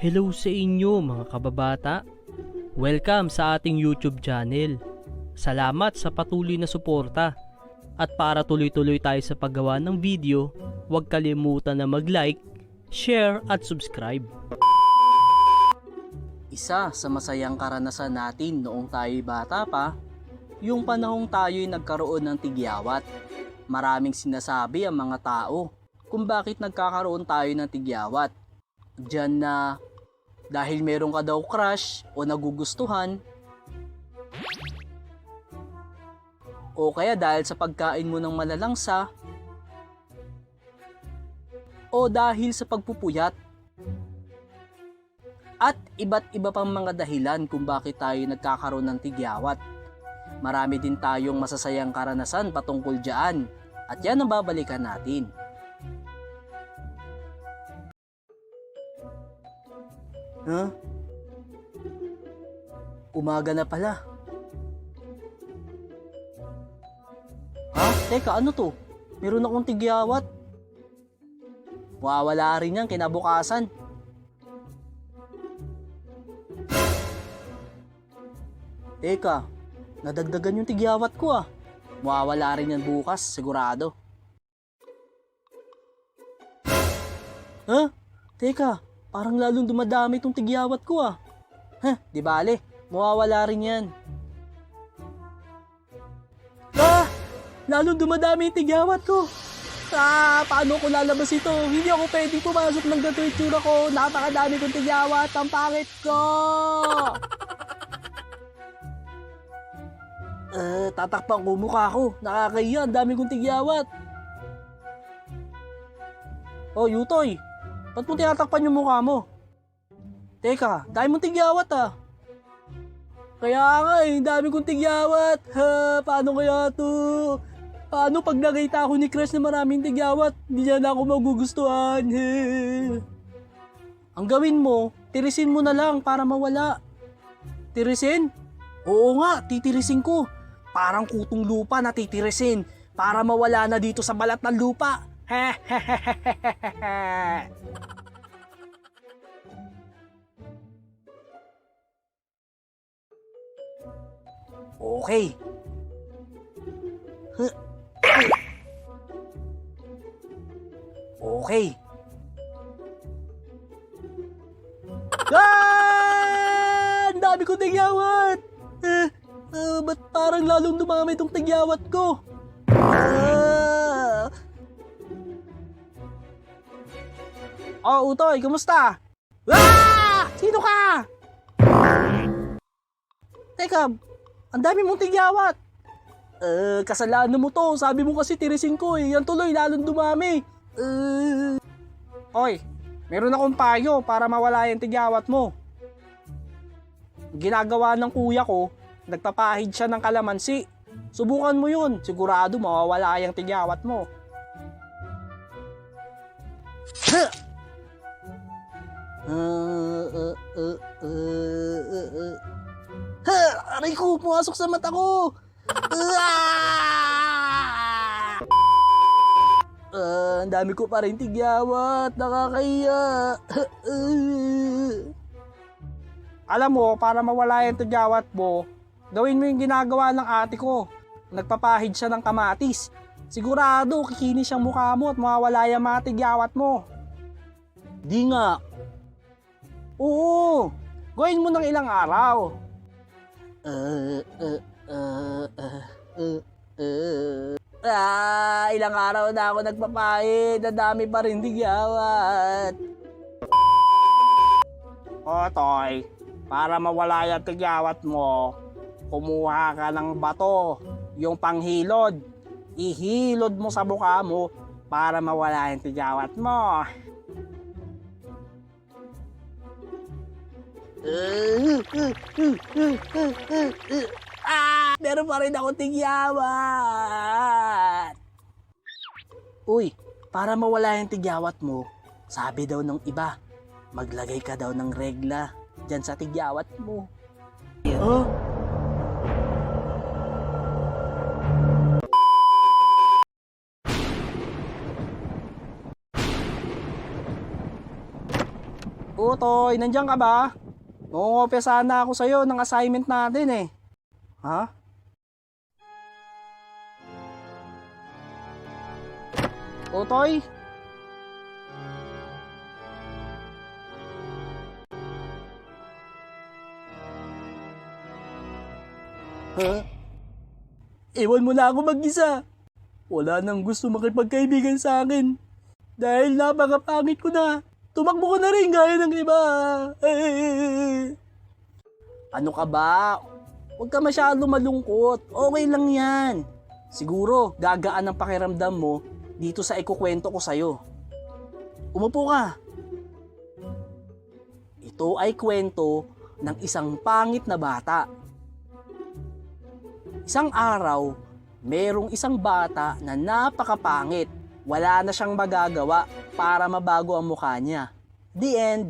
Hello sa inyo mga kababata. Welcome sa ating YouTube channel. Salamat sa patuloy na suporta. At para tuloy-tuloy tayo sa paggawa ng video, huwag kalimutan na mag-like, share at subscribe. Isa sa masayang karanasan natin noong tayo'y bata pa, yung panahong tayo'y nagkaroon ng tigyawat. Maraming sinasabi ang mga tao kung bakit nagkakaroon tayo ng tigyawat. Diyan na dahil meron ka daw crush o nagugustuhan, o kaya dahil sa pagkain mo ng malalangsa, o dahil sa pagpupuyat, at iba't iba pang mga dahilan kung bakit tayo nagkakaroon ng tigyawat. Marami din tayong masasayang karanasan patungkol dyan, at yan ang babalikan natin. Huh? Umaga na pala. Ha? Teka, ano to? Meron akong tigyawat. Mawawala rin yan kinabukasan. Teka, nadagdagan yung tigyawat ko ah. Mawawala rin yan bukas, sigurado. Ha? Teka, parang lalong dumadami itong tigyawat ko ah. Di bale, mawawala rin yan. Ah! Lalong dumadami yung tigyawat ko. Paano ko lalabas ito? Hindi ako pwedeng pumasok ng ganito yung tsura ko. Napakadami kong tigyawat. Ang pangit ko! Tatakpan ko mukha ko. Nakakahiya, ang dami kong tigyawat. Oh, Yutoy. Ba't mo tinatakpan yung mukha mo? Teka, dami mong tigyawat ah. Kaya nga eh, dami kong tigyawat. Paano kaya to? Paano pag nakita ako ni crush na maraming tigyawat, hindi niya na ako magugustuhan? Ang gawin mo, tirisin mo na lang para mawala. Tirisin? Oo nga, titirisin ko. Parang kutong lupa na titirisin para mawala na dito sa balat ng lupa. Okay. Okay. Ang dami kong tigyawat. Ba't parang lalong dumami itong tigyawat ko? Oh, Utoy, kumusta? Sino ka? Teka, ang dami mong tigyawat. Kasalanan mo to. Sabi mo kasi tirisin ko eh. Yan tuloy, lalong dumami. Oy, meron akong payo para mawala yung tigyawat mo. Ginagawa ng kuya ko, nagpapahid siya ng kalamansi. Subukan mo yun. Sigurado mawawala yung tigyawat mo. Aray ko, pumasok sa mata ko. Ang dami ko pa rin tigyawat. Nakakahiya. Alam mo, para mawala yung tigyawat mo, gawin mo yung ginagawa ng ate ko. Nagpapahid siya ng kamatis. Sigurado, kikinis ang mukha mo at mawawala yung mga tigyawat mo. Di nga. Oo, gawin mo ng ilang araw. Ilang araw na ako nagpapahid. Ang dami pa rin tigyawat. O, Toy, para mawala yung tigyawat mo, kumuha ka ng bato, yung panghilod. Ihilod mo sa mukha mo para mawala yung tigyawat mo. Meron pa rin ako tigyawat. Uy, para mawala yung tigyawat mo, sabi daw ng iba, maglagay ka daw ng regla dyan sa tigyawat mo. Oh? Utoy, nandiyan ka ba? Mungopya sana ako sa'yo ng assignment natin eh. Ha? Utoy? Ha? Iwan mo na ako mag-isa. Wala nang gusto makipagkaibigan sa akin. Dahil napakapangit ko na. Tumakbo ko na rin gaya ng iba. Ano ka ba? Huwag ka masyado malungkot. Okay lang yan. Siguro gagaan ang pakiramdam mo dito sa ikukwento ko sa'yo. Umupo ka. Ito ay kwento ng isang pangit na bata. Isang araw, merong isang bata na napakapangit. Wala na siyang magagawa para mabago ang mukha niya. The end.